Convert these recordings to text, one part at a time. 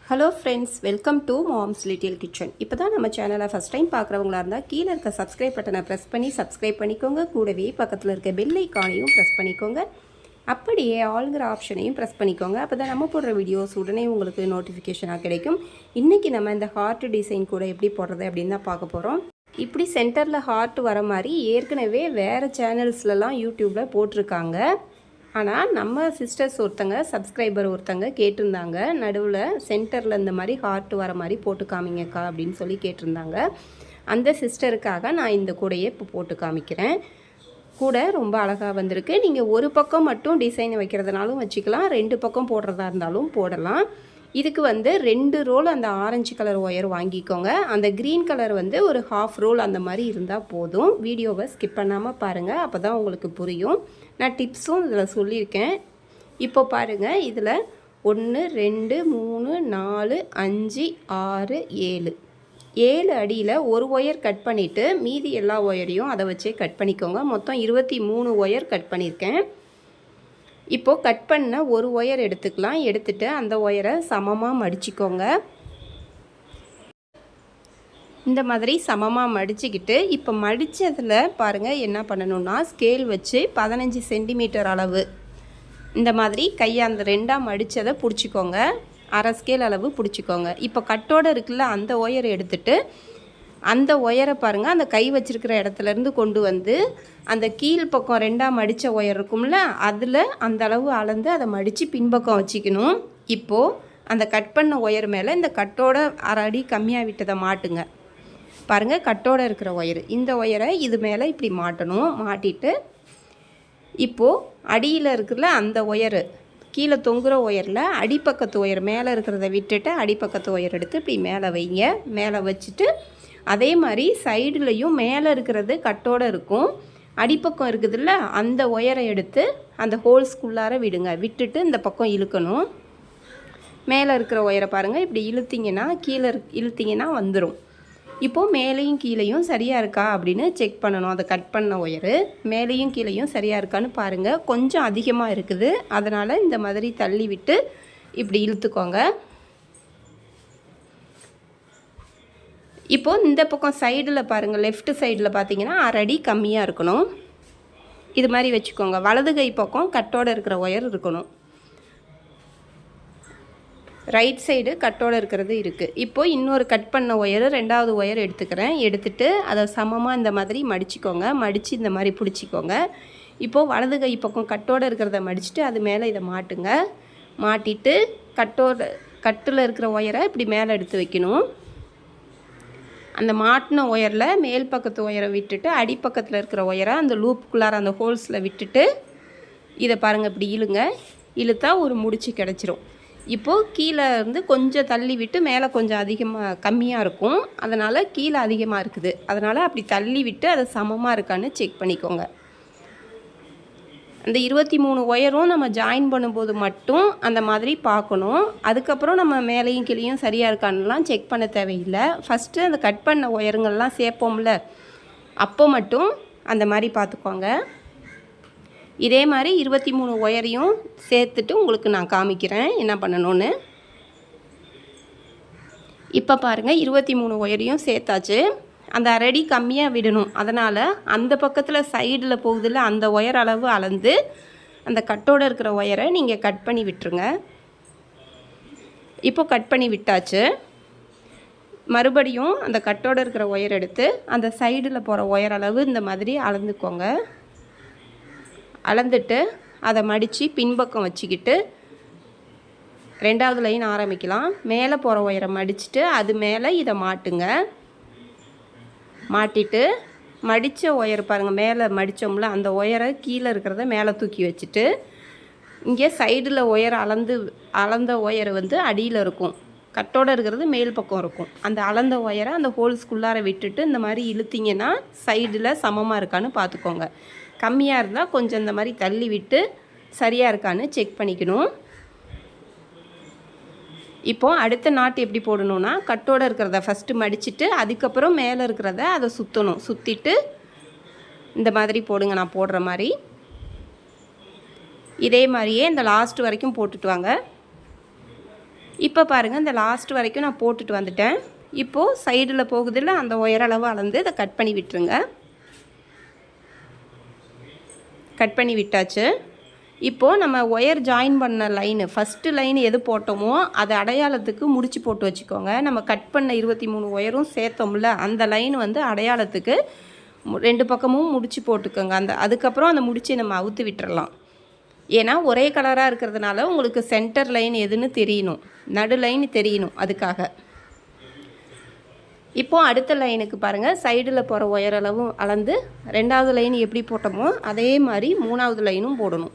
Hello friends, welcome to moms little kitchen. இப்போ தான் நம்ம சேனலை ஃபஸ்ட் டைம் பார்க்குறவங்களா இருந்தால் கீழே இருக்க சப்ஸ்கிரைப் பட்டனை ப்ரெஸ் பண்ணி சப்ஸ்கிரைப் பண்ணிக்கோங்க. கூடவே பக்கத்தில் இருக்க பெல் ஐக்கானையும் ப்ரெஸ் பண்ணிக்கோங்க. அப்படியே ஆளுங்கிற ஆப்ஷனையும் ப்ரெஸ் பண்ணிக்கோங்க. அப்போ தான் நம்ம போடுற வீடியோஸ் உடனே உங்களுக்கு நோட்டிஃபிகேஷனாக கிடைக்கும். இன்றைக்கி நம்ம இந்த ஹார்ட் டிசைன் கூட எப்படி போடுறது அப்படின்னு தான் பார்க்க போகிறோம். இப்படி சென்டரில் ஹார்ட் வர மாதிரி ஏற்கனவே வேறு சேனல்ஸ்லலாம் யூடியூப்பில் போட்டிருக்காங்க. ஆனால் நம்ம சிஸ்டர்ஸ் சப்ஸ்கிரைபர் ஒருத்தங்க கேட்டிருந்தாங்க, நடுவில் சென்டரில் இந்த மாதிரி ஹார்ட் வர மாதிரி போட்டு காமிங்கக்கா அப்படின்னு சொல்லி கேட்டிருந்தாங்க. அந்த சிஸ்டருக்காக நான் இந்த கூடையை இப்போ போட்டு காமிக்கிறேன். கூட ரொம்ப அழகாக வந்திருக்கு. நீங்கள் ஒரு பக்கம் மட்டும் டிசைன் வைக்கிறதுனாலும் வச்சுக்கலாம், 2 பக்கம் போடுறதா இருந்தாலும் போடலாம். இதுக்கு 2 ரோல் அந்த ஆரஞ்சு கலர் ஒயர் வாங்கிக்கோங்க. அந்த க்ரீன் கலர் ஒரு 1/2 ரோல் அந்த மாதிரி இருந்தால் போதும். வீடியோவை ஸ்கிப் பண்ணாமல் பாருங்கள், அப்போ தான் உங்களுக்கு புரியும். நான் டிப்ஸும் இதில் சொல்லியிருக்கேன். இப்போ பாருங்கள், இதில் 1 2 3 4 5 6 7 அடியில் ஒரு ஒயர் கட் பண்ணிவிட்டு மீதி எல்லா ஒயரையும் அதை வச்சே கட் பண்ணிக்கோங்க. மொத்தம் 23 ஒயர் கட் பண்ணியிருக்கேன். இப்போது கட் பண்ண ஒரு ஒயர் எடுத்துக்கலாம். எடுத்துகிட்டு அந்த ஒயரை சமமாக மடிச்சிக்கோங்க. இந்த மாதிரி சமமாக மடிச்சுக்கிட்டு இப்போ மடித்ததில் பாருங்கள் என்ன பண்ணணுன்னா, ஸ்கேல் வச்சு 15 சென்டிமீட்டர் அளவு இந்த மாதிரி கையை அந்த 2ஆக மடித்ததை பிடிச்சிக்கோங்க. அரை ஸ்கேல் அளவு பிடிச்சிக்கோங்க. இப்போ கட்டோடு இருக்குல்ல, அந்த ஒயரை எடுத்துகிட்டு அந்த ஒயரை பாருங்கள், அந்த கை வச்சிருக்கிற இடத்துலேருந்து கொண்டு அந்த கீழ் பக்கம் 2ஆக மடித்த ஒயர் இருக்கும்ல, அதில் அந்த அளவு அளந்து அதை மடித்து பின்பக்கம் வச்சுக்கணும். இப்போது அந்த கட் பண்ண ஒயர் மேலே இந்த கட்டோட அரை அடி கம்மியாக விட்டதை மாட்டுங்க. பாருங்கள், கட்டோடு இருக்கிற ஒயர், இந்த ஒயரை இது மேலே இப்படி மாட்டணும். மாட்டிட்டு இப்போது அடியில் இருக்கிற அந்த ஒயரு, கீழே தொங்குற ஒயரில் அடிப்பக்கத்து ஒயர் மேலே இருக்கிறத விட்டுட்டு அடிப்பக்கத்து ஒயர் எடுத்து இப்படி மேலே வைங்க. மேலே வச்சுட்டு அதே மாதிரி சைடுலையும் மேலே இருக்கிறது கட்டோடு இருக்கும், அடிப்பக்கம் இருக்குதுல்ல, அந்த ஒயரை எடுத்து அந்த ஹோல்ஸ்குள்ளார விடுங்க. விட்டுட்டு இந்த பக்கம் இழுக்கணும். மேலே இருக்கிற ஒயரை பாருங்கள், இப்படி இழுத்திங்கன்னா கீழே இழுத்திங்கன்னா வந்துடும். இப்போது மேலேயும் கீழேயும் சரியாக இருக்கா அப்படின்னு செக் பண்ணணும். அதை கட் பண்ண ஒயரு மேலேயும் கீழேயும் சரியாக இருக்கான்னு பாருங்கள். கொஞ்சம் அதிகமாக இருக்குது, அதனால் இந்த மாதிரி தள்ளி விட்டு இப்படி இழுத்துக்கோங்க. இப்போது இந்த பக்கம் சைடில் பாருங்கள், லெஃப்ட் சைடில் பார்த்தீங்கன்னா அரை அடி கம்மியாக இருக்கணும். இது மாதிரி வச்சுக்கோங்க. வலது கை பக்கம் கட்டோடு இருக்கிற ஒயர் இருக்கணும். ரைட் சைடு கட்டோடு இருக்கிறது இருக்குது. இப்போது இன்னொரு கட் பண்ண ஒயரு 2வது ஒயர் எடுத்துக்கிறேன். எடுத்துகிட்டு அதை சமமாக இந்த மாதிரி மடிச்சிக்கோங்க. மடித்து இந்த மாதிரி பிடிச்சிக்கோங்க. இப்போது வலது கை பக்கம் கட்டோடு இருக்கிறத மடிச்சுட்டு அது மேலே இதை மாட்டுங்க. மாட்டிட்டு கட்டில் இருக்கிற ஒயரை இப்படி மேலே எடுத்து வைக்கணும். அந்த மாட்டின ஒயரில் மேல் பக்கத்து ஒயரை விட்டுட்டு அடிப்பக்கத்தில் இருக்கிற ஒயரை அந்த லூப்புக்குள்ளார அந்த ஹோல்ஸில் விட்டுட்டு இதை பாருங்கள், இப்படி இழுங்க. இழுத்தா ஒரு முடிச்சு கிடச்சிரும். இப்போது கீழே இருந்து கொஞ்சம் தள்ளி விட்டு மேலே கொஞ்சம் கம்மியாக இருக்கும், அதனால் கீழே அதிகமாக இருக்குது. அதனால் அப்படி தள்ளி விட்டு அதை சமமாக இருக்கான்னு செக் பண்ணிக்கோங்க. அந்த 23 ஒயரும் நம்ம ஜாயின் பண்ணும்போது மட்டும் அந்த மாதிரி பார்க்கணும். அதுக்கப்புறம் நம்ம மேலேயும் கீழேயும் சரியாக இருக்கான்னுலாம் செக் பண்ண தேவையில்லை. ஃபஸ்ட்டு அந்த கட் பண்ண ஒயருங்கள்லாம் சேர்ப்போம்ல, அப்போ மட்டும் அந்த மாதிரி பார்த்துக்கோங்க. இதே மாதிரி 23 ஒயரையும் சேர்த்துட்டு உங்களுக்கு நான் காமிக்கிறேன் என்ன பண்ணணும்னு. இப்போ பாருங்கள், 23 ஒயரையும் சேர்த்தாச்சு. அந்த அரை அடி கம்மியாக விடணும். அதனால் அந்த பக்கத்தில் சைடில் போகுதில்ல, அந்த ஒயர் அளவு அளந்து அந்த கட்டோடு இருக்கிற ஒயரை நீங்கள் கட் பண்ணி விட்டுருங்க. இப்போ கட் பண்ணி விட்டாச்சு. மறுபடியும் அந்த கட்டோடு இருக்கிற ஒயர் எடுத்து அந்த சைடில் போகிற ஒயர் அளவு இந்த மாதிரி அளந்துக்கோங்க. அளந்துட்டு அதை மடித்து பின்பக்கம் வச்சுக்கிட்டு 2வது லைன் ஆரம்பிக்கலாம். மேலே போகிற ஒயரை மடிச்சுட்டு அது மேலே இதை மாட்டுங்க. மாட்டிட்டு மடித்த ஒயர் பாருங்கள், மேலே மடித்தோம்ல, அந்த ஒயரை கீழே இருக்கிறத மேலே தூக்கி வச்சுட்டு இங்கே சைடில் ஒயர் அளந்த ஒயர் அடியில் இருக்கும், கட்டோடு இருக்கிறது மேல் பக்கம் இருக்கும். அந்த அளந்த ஒயரை அந்த ஹோல்ஸ்குள்ளார விட்டுட்டு இந்த மாதிரி இழுத்திங்கன்னா சைடில் சமமாக இருக்கான்னு பார்த்துக்கோங்க. கம்மியாக இருந்தால் கொஞ்சம் இந்த மாதிரி தள்ளி விட்டு சரியாக இருக்கான்னு செக் பண்ணிக்கணும். இப்போது அடுத்த நாட்டு எப்படி போடணுன்னா, கட்டோடு இருக்கிறத ஃபஸ்ட்டு மடிச்சுட்டு அதுக்கப்புறம் மேலே இருக்கிறத அதை சுற்றணும். சுற்றிட்டு இந்த மாதிரி போடுங்க, நான் போடுற மாதிரி. இதே மாதிரியே இந்த லாஸ்ட் வரைக்கும் போட்டுட்டு வாங்க. இப்போ பாருங்கள் இந்த லாஸ்ட் வரைக்கும் நான் போட்டுட்டு வந்துட்டேன். இப்போது சைடில் போகுதில்ல அந்த உயரளவு அளந்து இதை கட் பண்ணி விட்டுருங்க. கட் பண்ணி விட்டாச்சு. இப்போது நம்ம ஒயர் ஜாயின் பண்ண லைனு ஃபஸ்ட்டு லைன் எது போட்டோமோ அது அடையாளத்துக்கு முடிச்சு போட்டு வச்சுக்கோங்க. நம்ம கட் பண்ண 23 ஒயரும் சேர்த்தோம்ல அந்த லைன் வந்து அடையாளத்துக்கு 2 பக்கமும் முடிச்சு போட்டுக்கோங்க. அதுக்கப்புறம் அந்த முடிச்சு நம்ம அவுத்து விட்டுறலாம். ஏன்னா ஒரே கலராக இருக்கிறதுனால உங்களுக்கு சென்டர் லைன் எதுன்னு தெரியணும், நடு லைன் தெரியணும். அதுக்காக இப்போது அடுத்த லைனுக்கு பாருங்கள் சைடில் போகிற ஒயரளவும் அளந்து 2வது லைன் எப்படி போட்டோமோ அதே மாதிரி 3வது லைனும் போடணும்.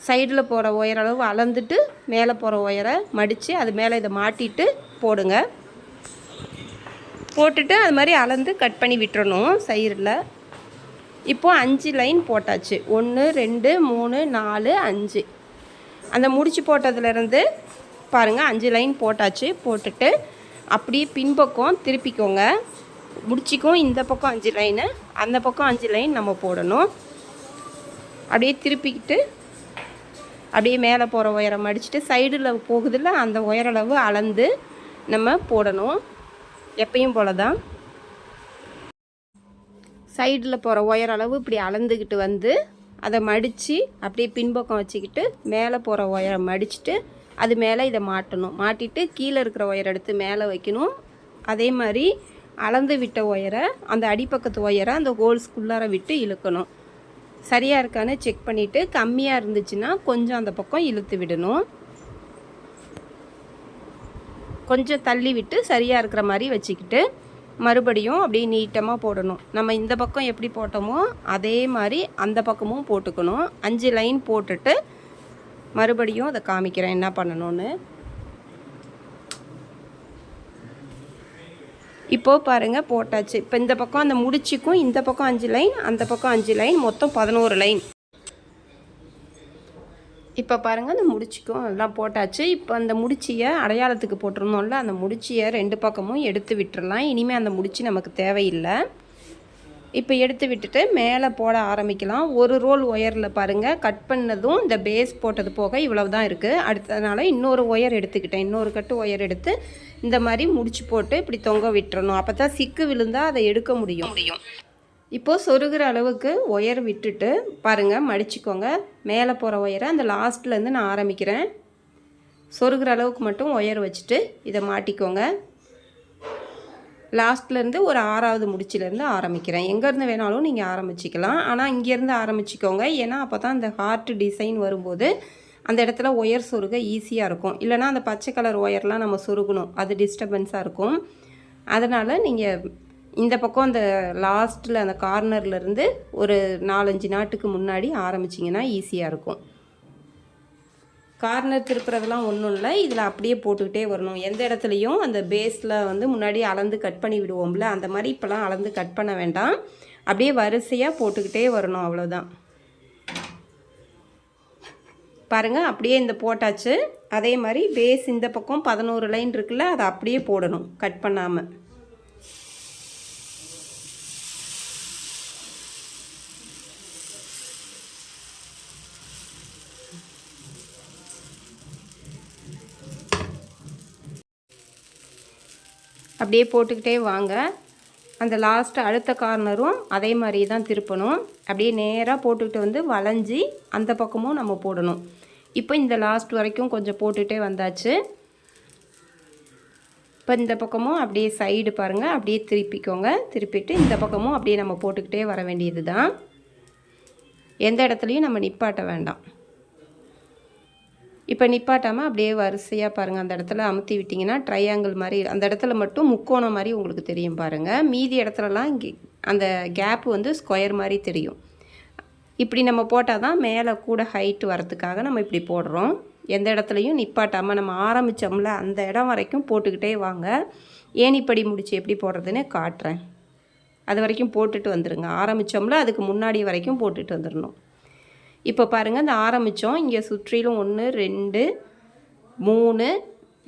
சைடில் போகிற ஒயரளவு அளந்துட்டு மேலே போகிற ஒயரை மடித்து அது மேலே இதை மாட்டிட்டு போடுங்க. போட்டுட்டு அது மாதிரி அளந்து கட் பண்ணி விட்டுறணும் சைடில். இப்போது 5 லைன் போட்டாச்சு. 1 2 3 4 5. அந்த முடிச்சு போட்டதுலேருந்து பாருங்கள் 5 லைன் போட்டாச்சு. போட்டுட்டு அப்படியே பின்பக்கம் திருப்பிக்கோங்க. முடிச்சிக்கும் இந்த பக்கம் 5 லைனு, அந்த பக்கம் 5 லைன் நம்ம போடணும். அப்படியே திருப்பிக்கிட்டு அப்படியே மேலே போகிற ஒயரை மடிச்சுட்டு சைடில் போகுதில்ல அந்த ஒயரளவு அளந்து நம்ம போடணும். எப்பயும் போல தான் சைடில் போகிற ஒயரளவு இப்படி அளந்துக்கிட்டு வந்து அதை மடித்து அப்படியே பின்பக்கம் வச்சுக்கிட்டு மேலே போகிற ஒயரை மடிச்சுட்டு அது மேலே இதை மாட்டணும். மாட்டிட்டு கீழே இருக்கிற ஒயரை எடுத்து மேலே வைக்கணும். அதே மாதிரி அளந்து விட்ட ஒயரை அந்த அடிப்பக்கத்து ஒயரை அந்த ஹோல்ஸ்குள்ளார விட்டு இழுக்கணும். சரியாக இருக்கான்னு செக் பண்ணிவிட்டு கம்மியாக இருந்துச்சுன்னா கொஞ்சம் அந்த பக்கம் இழுத்து விடணும். கொஞ்சம் தள்ளி விட்டு சரியாக இருக்கிற மாதிரி வச்சுக்கிட்டு மறுபடியும் அப்படியே நீட்டமாக போடணும். நம்ம இந்த பக்கம் எப்படி போட்டோமோ அதே மாதிரி அந்த பக்கமும் போட்டுக்கணும். 5 லைன் போட்டுட்டு மறுபடியும் அதை காமிக்கிறேன் என்ன பண்ணணும்னு. இப்போது பாருங்கள் போட்டாச்சு. இப்போ இந்த பக்கம் அந்த முடிச்சுக்கும் இந்த பக்கம் 5 லைன், அந்த பக்கம் 5 லைன், மொத்தம் 11 லைன். இப்போ பாருங்கள் அந்த முடிச்சுக்கும் எல்லாம் போட்டாச்சு. இப்போ அந்த முடிச்சியை அடையாளத்துக்கு போட்டிருந்தோம்ல அந்த முடிச்சியை 2 பக்கமும் எடுத்து விட்டுறலாம். இனிமேல் அந்த முடிச்சு நமக்கு தேவையில்லை. இப்போ எடுத்து விட்டுட்டு மேலே போட ஆரம்பிக்கலாம். ஒரு ரோல் ஒயரில் பாருங்கள் கட் பண்ணதும் இந்த பேஸ் போட்டது போக இவ்வளவு தான் இருக்குது. அடுத்ததுனால இன்னொரு ஒயர் எடுத்துக்கிட்டேன். இன்னொரு கட்டு ஒயர் எடுத்து இந்த மாதிரி முடிச்சு போட்டு இப்படி தொங்க விட்டுறணும். அப்போ தான் சிக்கு விழுந்தால் அதை எடுக்க முடியும். இப்போது சொருகிற அளவுக்கு ஒயர் விட்டுட்டு பாருங்கள் மடிச்சுக்கோங்க. மேலே போகிற ஒயரை அந்த லாஸ்ட்லேருந்து நான் ஆரம்பிக்கிறேன். சொருகிற அளவுக்கு மட்டும் ஒயர் வச்சுட்டு இதை மாட்டிக்கோங்க. லாஸ்ட்லேருந்து ஒரு 6வது முடிச்சிலேருந்து ஆரம்பிக்கிறேன். எங்கேருந்து வேணாலும் நீங்கள் ஆரம்பிச்சிக்கலாம். ஆனால் இங்கேருந்து ஆரம்பிச்சிக்கோங்க. ஏன்னா அப்போ தான் இந்த ஹார்ட் டிசைன் வரும்போது அந்த இடத்துல ஒயர் சொருக ஈஸியாக இருக்கும். இல்லைனா அந்த பச்சை கலர் ஒயர்லாம் நம்ம சொருகணும், அது டிஸ்டர்பன்ஸாக இருக்கும். அதனால் நீங்கள் இந்த பக்கம் அந்த லாஸ்ட்டில் அந்த கார்னர்லேருந்து ஒரு 4-5 நாட்டுக்கு முன்னாடி ஆரம்பிச்சிங்கன்னா ஈஸியாக இருக்கும். கார்னர் திருப்புறதெல்லாம் ஒன்றும் இல்லை, இதில் அப்படியே போட்டுக்கிட்டே வரணும். எந்த இடத்துலையும் அந்த பேஸில் வந்து முன்னாடி அளந்து கட் பண்ணி விடுவோம்ல அந்த மாதிரி இப்போலாம் அளந்து கட் பண்ண வேண்டாம். அப்படியே வரிசையாக போட்டுக்கிட்டே வரணும், அவ்வளோதான். பாருங்கள் அப்படியே இந்த போட்டாச்சு. அதே மாதிரி பேஸ் இந்த பக்கம் 11 லைன் இருக்குல்ல அதை அப்படியே போடணும் கட் பண்ணாமல். அப்படியே போட்டுக்கிட்டே வாங்க. அந்த லாஸ்ட்டு அடுத்த கார்னரும் அதே மாதிரி தான் திருப்பணும். அப்படியே நேராக போட்டுக்கிட்டு வந்து வளைஞ்சி அந்த பக்கமும் நம்ம போடணும். இப்போ இந்த லாஸ்ட் வரைக்கும் கொஞ்சம் போட்டுகிட்டே வந்தாச்சு. இப்போ இந்த பக்கமும் அப்படியே சைடு பாருங்கள் அப்படியே திருப்பிக்கோங்க. திருப்பிட்டு இந்த பக்கமும் அப்படியே நம்ம போட்டுக்கிட்டே வர வேண்டியது தான். எந்த இடத்துலையும் நம்ம நிப்பாட்ட வேண்டாம். இப்போ நிப்பாட்டாமல் அப்படியே வரிசையாக பாருங்கள். அந்த இடத்துல அமுத்தி விட்டிங்கன்னா ட்ரையாங்கிள் மாதிரி, அந்த இடத்துல மட்டும் முக்கோணம் மாதிரி உங்களுக்கு தெரியும் பாருங்கள். மீதி இடத்துலலாம் இங்கே அந்த கேப்பு வந்து ஸ்கொயர் மாதிரி தெரியும். இப்படி நம்ம போட்டால் தான் மேலே கூட ஹைட் வரத்துக்காக நம்ம இப்படி போடுறோம். எந்த இடத்துலையும் நிப்பாட்டாமல் நம்ம ஆரம்பித்தோம்ல அந்த இடம் வரைக்கும் போட்டுக்கிட்டே வாங்க. ஏணிப்படி முடிச்சு எப்படி போடுறதுன்னு காட்டுறேன். அது வரைக்கும் போட்டுட்டு வந்துடுங்க. ஆரம்பித்தோம்ல அதுக்கு முன்னாடி வரைக்கும் போட்டுட்டு வந்துடணும். இப்போ பாருங்கள் இந்த ஆரம்பித்தோம் இங்கே சுற்றிலும் 1 2 3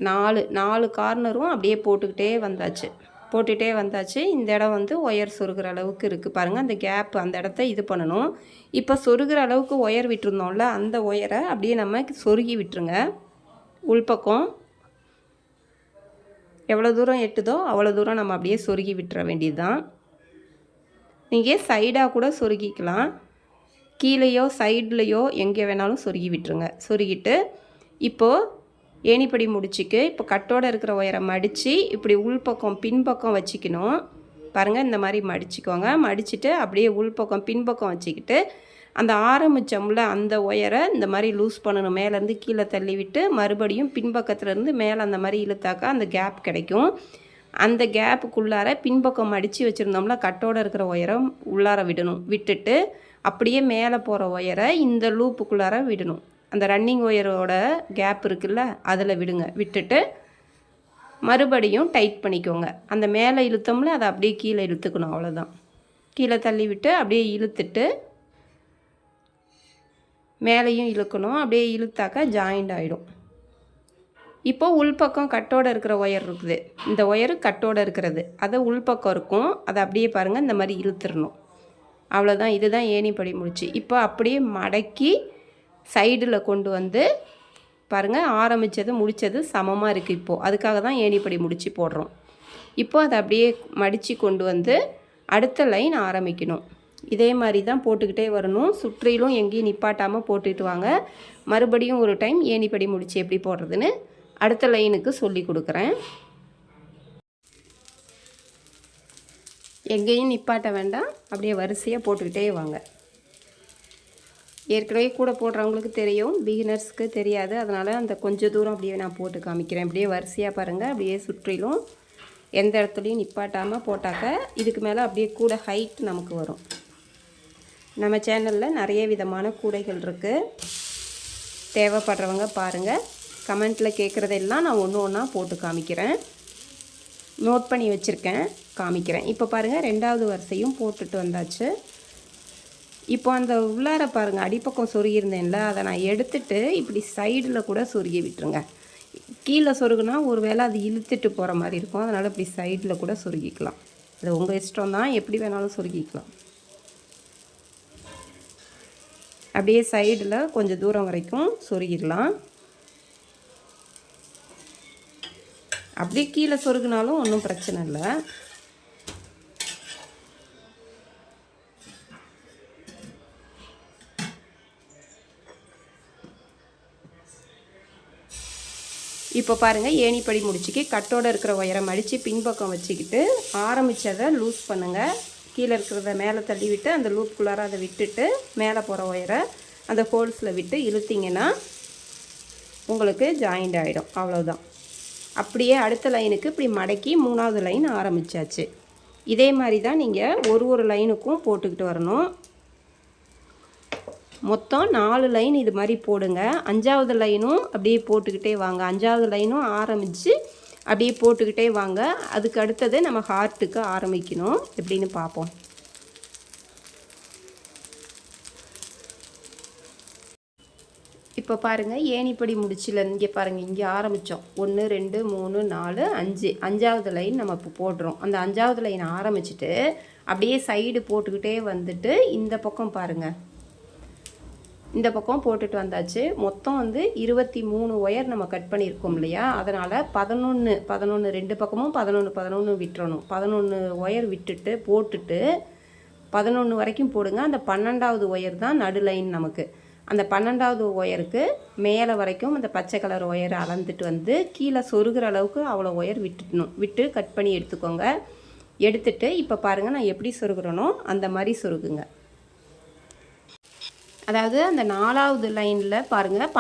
4 கார்னரும் அப்படியே போட்டுக்கிட்டே வந்தாச்சு. இந்த இடம் வந்து ஒயர் சொருகிற அளவுக்கு இருக்குது பாருங்கள். அந்த கேப் அந்த இடத்த இது பண்ணணும். இப்போ சொருகிற அளவுக்கு ஒயர் விட்டுருந்தோம்ல அந்த ஒயரை அப்படியே நம்ம சொருகி விட்டுருங்க உள்பக்கம். எவ்வளோ தூரம் எட்டுதோ அவ்வளோ தூரம் நம்ம அப்படியே சொருகி விட்டுற வேண்டியது தான். நீங்கள் சைடாக கூட சொருகிக்கலாம், கீழேயோ சைட்லேயோ எங்கே வேணாலும் சொருகி விட்டுருங்க. சொருகிட்டு இப்போது ஏணிப்படி முடிச்சுக்கு இப்போ கட்டோடு இருக்கிற ஒயரை மடித்து இப்படி உள்பக்கம் பின்பக்கம் வச்சுக்கணும். பாருங்கள், இந்த மாதிரி மடிச்சுக்கோங்க. மடிச்சுட்டு அப்படியே உள்பக்கம் பின்பக்கம் வச்சுக்கிட்டு அந்த ஆரம்பித்தோம்ல அந்த ஒயரை இந்த மாதிரி லூஸ் பண்ணணும். மேலேருந்து கீழே தள்ளி விட்டு மறுபடியும் பின்பக்கத்துலேருந்து மேலே அந்த மாதிரி இழுத்தாக்கா அந்த கேப் கிடைக்கும். அந்த கேப்புக்குள்ளார பின்பக்கம் மடித்து வச்சுருந்தோம்ல கட்டோடு இருக்கிற ஒயரை உள்ளார விடணும். விட்டுட்டு அப்படியே மேலே போகிற ஒயரை இந்த லூப்புக்குள்ளார விடணும். அந்த ரன்னிங் ஒயரோட கேப் இருக்குல்ல அதில் விடுங்க. விட்டுட்டு மறுபடியும் டைட் பண்ணிக்கோங்க. அந்த மேலே இழுத்தோம்ல அதை அப்படியே கீழே இழுத்துக்கணும். அவ்வளோதான். கீழே தள்ளி விட்டு அப்படியே இழுத்துட்டு மேலேயும் இழுக்கணும். அப்படியே இழுத்தாக்கா ஜாயிண்ட் ஆகிடும். இப்போது உள்பக்கம் கட்டோடு இருக்கிற ஒயர் இருக்குது, இந்த ஒயரு கட்டோடு இருக்கிறது, அதை உள்பக்கம் இருக்கும், அதை அப்படியே பாருங்கள் இந்த மாதிரி இழுத்துடணும். அவ்வளோதான். இதுதான் ஏணிப்படி முடிச்சு. இப்போ அப்படியே மடக்கி சைடில் கொண்டு வந்து பாருங்கள், ஆரம்பித்தது முடித்தது சமமாக இருக்குது. இப்போது அதுக்காக தான் ஏணிப்படி முடிச்சு போடுறோம். இப்போது அதை அப்படியே மடித்து கொண்டு வந்து அடுத்த லைன் ஆரம்பிக்கணும். இதே மாதிரி தான் போட்டுக்கிட்டே வரணும். சுற்றிலும் எங்கேயும் நிப்பாட்டாமல் போட்டுக்கிட்டு வாங்க. மறுபடியும் ஒரு டைம் ஏணிப்படி முடிச்சு எப்படி போடுறதுன்னு அடுத்த லைனுக்கு சொல்லி கொடுக்குறேன். எங்கேயும் நிப்பாட்ட வேண்டாம், அப்படியே வரிசையாக போட்டுக்கிட்டே வாங்க. ஏற்கனவே கூட போடுறவங்களுக்கு தெரியும், பிகினர்ஸ்க்கு தெரியாது. அதனால் அந்த கொஞ்சம் தூரம் அப்படியே நான் போட்டு காமிக்கிறேன். அப்படியே வரிசையாக பாருங்கள். அப்படியே சுற்றிலும் எந்த இடத்துலையும் நிப்பாட்டாமல் போட்டாக்க இதுக்கு மேலே அப்படியே கூட ஹைட் நமக்கு வரும். நம்ம சேனலில் நிறைய விதமான கூடைகள் இருக்குது. தேவைப்படுறவங்க பாருங்கள். கமெண்ட்டில் கேட்குறதெல்லாம் நான் ஒன்று ஒன்றா போட்டு காமிக்கிறேன். நோட் பண்ணி வச்சுருக்கேன், காமிக்கிறேன். இப்போ பாருங்கள், ரெண்டாவது வரிசையும் போட்டுட்டு வந்தாச்சு. இப்போ அந்த உள்ளார பாருங்கள், அடிப்பக்கம் சொருகியிருந்தேன்ல, அதை நான் எடுத்துட்டு இப்படி சைடில் கூட சொருகி விட்டுருங்க. கீழே சொருகுனா ஒரு வேளை அது இழுத்துட்டு போகிற மாதிரி இருக்கும். அதனால் இப்படி சைடில் கூட சொருகிக்கலாம். அது உங்கள் இஷ்டம் தான், எப்படி வேணாலும் சொருகிக்கலாம். அப்படியே சைடில் கொஞ்சம் தூரம் வரைக்கும் சொருகிடலாம். அப்படியே கீழே சொருகினாலும் ஒன்றும் பிரச்சனை இல்லை. இப்போ பாருங்கள், ஏணிப்படி முடிச்சுக்கு கட்டோடு இருக்கிற ஒயரை மடித்து பின்பக்கம் வச்சுக்கிட்டு ஆரம்பித்ததை லூஸ் பண்ணுங்கள். கீழே இருக்கிறத மேலே தள்ளி விட்டு அந்த லூப்புக்குள்ளார அதை விட்டுட்டு மேலே போகிற ஒயரை அந்த ஹோல்ஸில் விட்டு இழுத்திங்கன்னா உங்களுக்கு ஜாயிண்ட் ஆகிடும். அவ்வளோதான். அப்படியே அடுத்த லைனுக்கு இப்படி மடக்கி மூணாவது லைன் ஆரம்பித்தாச்சு. இதே மாதிரி தான் நீங்கள் ஒரு லைனுக்கும் போட்டுக்கிட்டு வரணும். மொத்தம் 4 லைன் இது மாதிரி போடுங்க. 5வது லைனும் அப்படியே போட்டுக்கிட்டே வாங்க. 5வது லைனும் ஆரம்பித்து அப்படியே போட்டுக்கிட்டே வாங்க. அதுக்கு அடுத்தது நம்ம ஹார்ட்டுக்கு ஆரம்பிக்கணும். எப்படின்னு பார்ப்போம். இப்போ பாருங்கள், ஏணிப்படி முடிச்சில் இங்கே பாருங்கள், இங்கே ஆரம்பித்தோம். 1 2 3 4 5, 5வது லைன் நம்ம இப்போ போடுறோம். அந்த 5வது லைன் ஆரம்பிச்சுட்டு அப்படியே சைடு போட்டுக்கிட்டே வந்துட்டு இந்த பக்கம் பாருங்கள், இந்த பக்கம் போட்டுட்டு வந்தாச்சு. மொத்தம் 23 ஒயர் நம்ம கட் பண்ணியிருக்கோம் இல்லையா, அதனால் 11 ரெண்டு பக்கமும் 11 விட்டுறணும். 11 ஒயர் விட்டுட்டு போட்டுட்டு 11 வரைக்கும் போடுங்க. அந்த 12வது ஒயர் தான் நடு லைன் நமக்கு. அந்த 12வது ஒயருக்கு மேலே வரைக்கும் அந்த பச்சை கலர் ஒயரை அளந்துட்டு வந்து கீழே சொருகிற அளவுக்கு அவ்வளோ ஒயர் விட்டு கட் பண்ணி எடுத்துக்கோங்க. எடுத்துட்டு இப்போ பாருங்கள், நான் எப்படி சொருகிறேனோ அந்த மாதிரி சொருகுங்க. அதாவது அந்த 4வது லைனில் பாருங்கள்,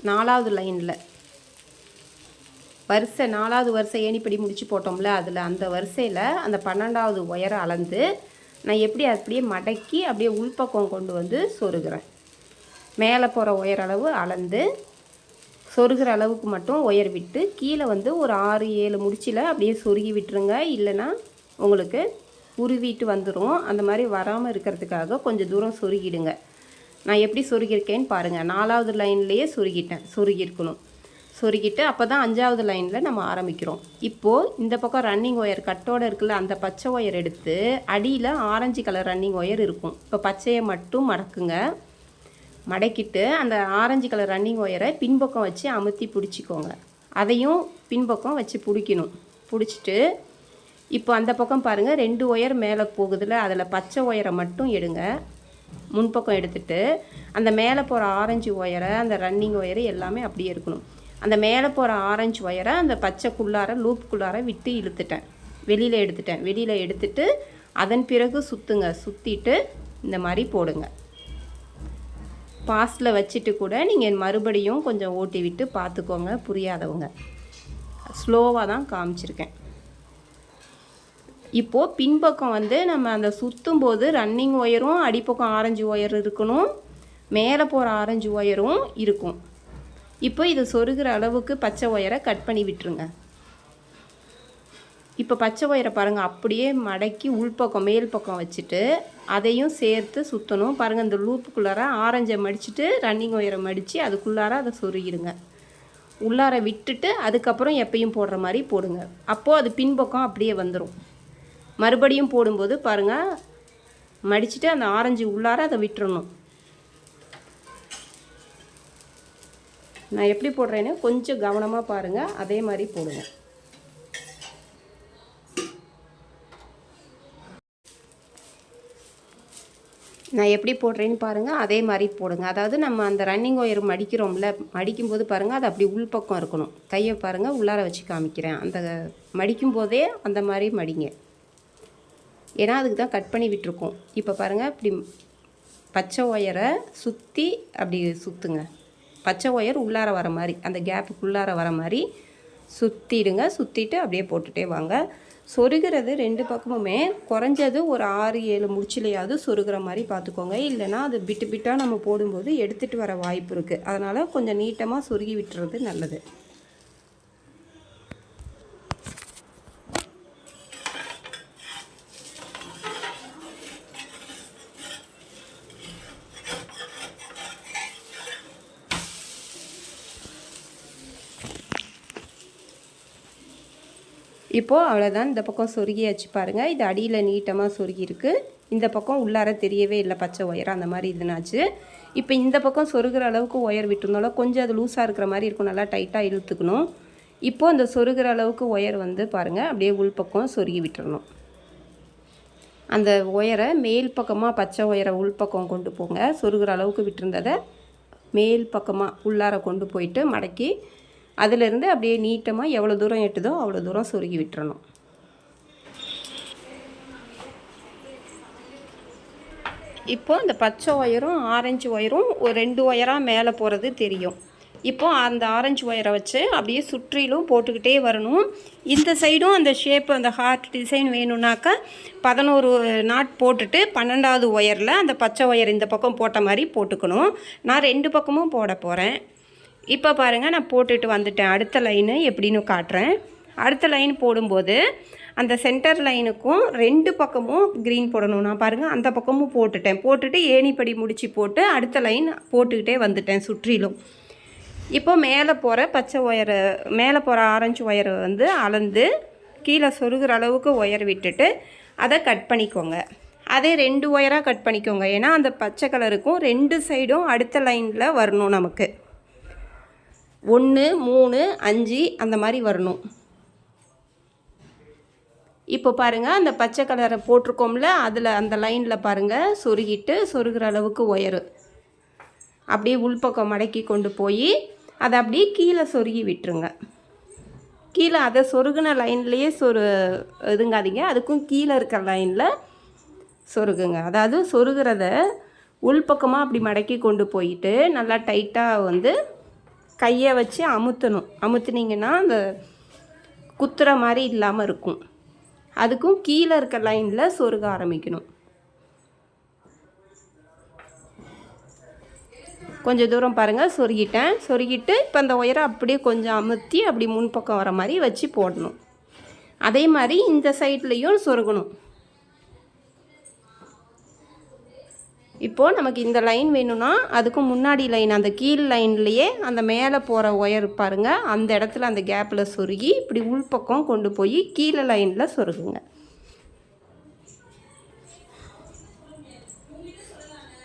4வது லைனில் வரிசை 4வது வரிசை ஏணிப்படி முடிச்சு போட்டோம்ல, அதில் அந்த வரிசையில் அந்த 12வது ஒயரை அளந்து நான் எப்படி அப்படியே மடக்கி அப்படியே உள்பக்கம் கொண்டு வந்து சொருகிறேன். மேலே போகிற ஒயர் அளவு அளந்து சொருகிற அளவுக்கு மட்டும் ஒயர் விட்டு கீழே ஒரு 6-7 முடிச்சில் அப்படியே சொருகி விட்டுருங்க. இல்லைன்னா உங்களுக்கு உருவிட்டு வந்துடும். அந்த மாதிரி வராமல் இருக்கிறதுக்காக கொஞ்சம் தூரம் சொருகிடுங்க. நான் எப்படி சொருகியிருக்கேன்னு பாருங்கள். 4வது லைன்லேயே சொருகியிருக்கணும். சொருகிட்டு அப்போ தான் 5வது லைனில் நம்ம ஆரம்பிக்கிறோம். இப்போது இந்த பக்கம் ரன்னிங் ஒயர் கட்டோடு இருக்குல்ல, அந்த பச்சை ஒயர் எடுத்து அடியில் ஆரஞ்சு கலர் ரன்னிங் ஒயர் இருக்கும். இப்போ பச்சையை மட்டும் மடக்குங்க. மடக்கிட்டு அந்த ஆரஞ்சு கலர் ரன்னிங் ஒயரை பின்பக்கம் வச்சு அமுத்தி பிடிச்சிக்கோங்க. அதையும் பின்பக்கம் வச்சு பிடிக்கணும். பிடிச்சிட்டு இப்போ அந்த பக்கம் பாருங்கள் 2 ஒயர் மேலே போகுதுல, அதில் பச்சை ஒயரை மட்டும் எடுங்க. முன்பக்கம் எடுத்துகிட்டு அந்த மேலே போகிற ஆரஞ்சு ஒயரை, அந்த ரன்னிங் ஒயரு எல்லாமே அப்படியே இருக்கணும். அந்த மேலே போகிற ஆரஞ்சு ஒயரை அந்த பச்சைக்குள்ளார லூப்புக்குள்ளார விட்டு இழுத்துட்டேன், வெளியில் எடுத்துட்டேன். வெளியில் எடுத்துட்டு அதன் பிறகு சுற்றுங்க. சுற்றிட்டு இந்த மாதிரி போடுங்க. பாஸ்டில் வச்சுட்டு கூட நீங்கள் மறுபடியும் கொஞ்சம் ஓட்டி விட்டு பார்த்துக்கோங்க. புரியாதவங்க ஸ்லோவாக தான் காமிச்சிருக்கேன். இப்போது பின்பக்கம் வந்து நம்ம அந்த சுற்றும் போது ரன்னிங் ஒயரும் அடிப்பக்கம் ஆரஞ்சு ஒயர் இருக்கணும், மேலே போகிற ஆரஞ்சு ஒயரும் இருக்கும். இப்போ இது சொருகிற அளவுக்கு பச்சை ஒயரை கட் பண்ணி விட்டுருங்க. இப்போ பச்சை ஒயரை பாருங்கள் அப்படியே மடக்கி உள்பக்கம் மேல் பக்கம் வச்சுட்டு அதையும் சேர்த்து சுற்றணும். பாருங்கள் இந்த லூப்புக்குள்ளார ஆரஞ்சை மடிச்சுட்டு ரன்னிங் ஒயரை மடித்து அதுக்குள்ளார அதை சொருகிடுங்க. உள்ளார விட்டுட்டு அதுக்கப்புறம் எப்பயும் போடுற மாதிரி போடுங்க. அப்போது அது பின்பக்கம் அப்படியே வந்துடும். மறுபடியும் போடும்போது பாருங்கள் மடிச்சுட்டு அந்த ஆரஞ்சு உள்ளார அதை விட்டுறணும். நான் எப்படி போடுறேன்னு கொஞ்சம் கவனமாக பாருங்கள், அதே மாதிரி போடுங்க. நான் எப்படி போடுறேன்னு பாருங்கள், அதே மாதிரி போடுங்க. அதாவது நம்ம அந்த ரன்னிங் ஒயர் மடிக்கிறோம்ல, மடிக்கும்போது பாருங்கள் அது அப்படி உள்பக்கம் இருக்கணும். கையை பாருங்கள் உள்ளார வச்சு காமிக்கிறேன். அந்த மடிக்கும்போதே அந்த மாதிரி மடிங்க, ஏன்னா அதுக்கு தான் கட் பண்ணி விட்டுருக்கோம். இப்போ பாருங்கள் இப்படி பச்சை ஒயரை சுற்றி அப்படி சுற்றுங்க. பச்சை ஒயர் உள்ளார வர மாதிரி, அந்த கேப்புக்குள்ளார வர மாதிரி சுற்றிடுங்க. சுற்றிட்டு அப்படியே போட்டுகிட்டே வாங்க. சொருகிறது 2 பக்கமுமே குறைஞ்சது ஒரு 6-7 முடிச்சிலையாவது சொருகிற மாதிரி பார்த்துக்கோங்க. இல்லைனா அது பிட்டு பிட்டாக நம்ம போடும்போது எடுத்துகிட்டு வர வாய்ப்பு இருக்குது. அதனால் கொஞ்சம் நீட்டமாக சொருகி விட்டுறது நல்லது. இப்போது அவ்வளோதான். இந்த பக்கம் சொருகியாச்சு பாருங்கள். இது அடியில் நீட்டமாக சொருகிருக்கு. இந்த பக்கம் உள்ளார தெரியவே இல்லை பச்சை ஒயர், அந்த மாதிரி இதுனாச்சு. இப்போ இந்த பக்கம் சொருகிற அளவுக்கு ஒயர் விட்டுருந்தாலும் கொஞ்சம் அது லூஸாக இருக்கிற மாதிரி இருக்கும், நல்லா டைட்டாக இழுத்துக்கணும். இப்போது அந்த சொருகிற அளவுக்கு ஒயர் வந்து பாருங்கள் அப்படியே உள்பக்கம் சொருகி விட்டுறணும். அந்த ஒயரை மேல் பக்கமாக பச்சை ஒயரை உள்பக்கம் கொண்டு போங்க. சொருகிற அளவுக்கு விட்டுருந்ததை மேல் பக்கமாக உள்ளார கொண்டு போயிட்டு மடக்கி அதிலிருந்து அப்படியே நீட்டமாக எவ்வளோ தூரம் எட்டுதோ அவ்வளோ தூரம் சொருகி விட்டுறணும். இப்போது இந்த பச்சை ஒயரும் ஆரஞ்சு ஒயரும் ஒரு 2 ஒயராக மேலே போகிறது தெரியும். இப்போது அந்த ஆரஞ்சு ஒயரை வச்சு அப்படியே சுற்றிலும் போட்டுக்கிட்டே வரணும். இந்த சைடும் அந்த ஷேப்பு அந்த ஹார்ட் டிசைன் வேணும்னாக்கா 11 நாட் போட்டுட்டு 12வது ஒயரில் அந்த பச்சை ஒயர் இந்த பக்கம் போட்ட மாதிரி போட்டுக்கணும். நான் 2 பக்கமும் போட போகிறேன். இப்போ பாருங்கள் நான் போட்டுட்டு வந்துட்டேன். அடுத்த லைனு எப்படின்னு காட்டுறேன். அடுத்த லைன் போடும்போது அந்த சென்டர் லைனுக்கும் 2 பக்கமும் க்ரீன் போடணும். நான் பாருங்கள் அந்த பக்கமும் போட்டுட்டு ஏணிப்படி முடிச்சு போட்டு அடுத்த லைன் போட்டுக்கிட்டே வந்துட்டேன் சுற்றிலும். இப்போ மேலே போகிற பச்சை ஒயரை, மேலே போகிற ஆரஞ்சு ஒயரை வந்து அளந்து கீழே சொருகிற அளவுக்கு ஒயர் விட்டுட்டு அதை கட் பண்ணிக்கோங்க. அதே 2 ஒயராக கட் பண்ணிக்கோங்க. ஏன்னா அந்த பச்சை கலருக்கும் 2 சைடும் அடுத்த லைனில் வரணும். நமக்கு 1, 3, 5 அந்த மாதிரி வரணும். இப்போ பாருங்கள் அந்த பச்சை கலரை போட்டிருக்கோம்ல, அதில் அந்த லைனில் பாருங்கள் சொருகிட்டு சொருகிற அளவுக்கு ஒயரு அப்படியே உள்பக்கம் மடக்கி கொண்டு போய் அதை அப்படியே கீழே சொருகி விட்டுருங்க. கீழே அதை சொருகின லைன்லேயே இதுங்காதீங்க, அதுக்கும் கீழே இருக்கிற லைனில் சொருகுங்க. அதாவது சொருகிறத உள்பக்கமாக அப்படி மடக்கி கொண்டு போயிட்டு நல்லா டைட்டாக வந்து கையை வச்சு அமுத்தணும். அமுத்துனீங்கன்னா அந்த குத்துற மாதிரி இல்லாமல் இருக்கும். அதுக்கும் கீழே இருக்க லைனில் சொருக ஆரம்பிக்கணும். கொஞ்சம் தூரம் பாருங்கள் சொருகிட்டேன். சொருகிட்டு இப்போ அந்த ஒயரை அப்படியே கொஞ்சம் அமுத்தி அப்படி முன்பக்கம் வர மாதிரி வச்சு போடணும். அதே மாதிரி இந்த சைட்லேயும் சொருகணும். இப்போது நமக்கு இந்த லைன் வேணும்னா அதுக்கு முன்னாடி லைன் அந்த கீழ் லைன்லேயே அந்த மேலே போகிற ஒயர் பாருங்கள், அந்த இடத்துல அந்த கேப்பில் சொருகி இப்படி உள்பக்கம் கொண்டு போய் கீழே லைனில் சொருகுங்க.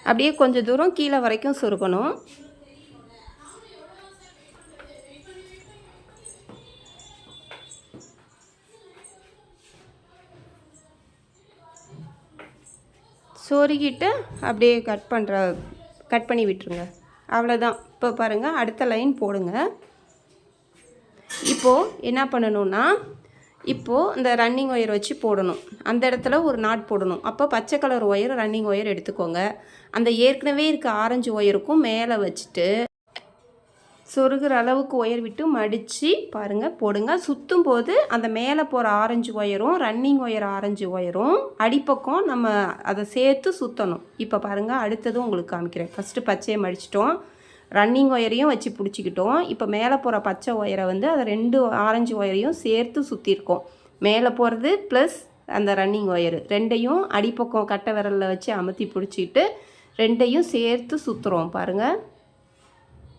அப்படியே கொஞ்சம் தூரம் கீழே வரைக்கும் சொருகணும். சொருகிட்டு அப்படியே கட் பண்ணி விட்டுருங்க. அவ்வளோதான். இப்போ பாருங்கள், அடுத்த லைன் போடுங்க. இப்போது என்ன பண்ணணுன்னா, இப்போது இந்த ரன்னிங் ஒயர் வச்சு போடணும். அந்த இடத்துல ஒரு நாட் போடணும். அப்போ பச்சை கலர் ஒயர் ரன்னிங் ஒயர் எடுத்துக்கோங்க. அந்த ஏற்கனவே இருக்க ஆரஞ்சு ஒயருக்கும் மேலே வச்சுட்டு சொருகிற அளவுக்கு ஒயர் விட்டு மடித்து பாருங்கள் போடுங்க. சுற்றும் போது அந்த மேலே போகிற ஆரஞ்சு ஒயரும் ரன்னிங் ஒயர் ஆரஞ்சு ஒயரும் அடிப்பக்கம் நம்ம அதை சேர்த்து சுற்றணும். இப்போ பாருங்கள், அடுத்ததும் உங்களுக்கு காமிக்கிறேன். ஃபஸ்ட்டு பச்சையை மடிச்சிட்டோம், ரன்னிங் ஒயரையும் வச்சு பிடிச்சிக்கிட்டோம். இப்போ மேலே போகிற பச்சை ஒயரை வந்து அதை 2 ஆரஞ்சு ஒயரையும் சேர்த்து சுற்றிருக்கோம். மேலே போகிறது ப்ளஸ் அந்த ரன்னிங் ஒயரு ரெண்டையும் அடிப்பக்கம் கட்டை விரலில் வச்சு அமுத்தி பிடிச்சிக்கிட்டு ரெண்டையும் சேர்த்து சுற்றுறோம். பாருங்கள்,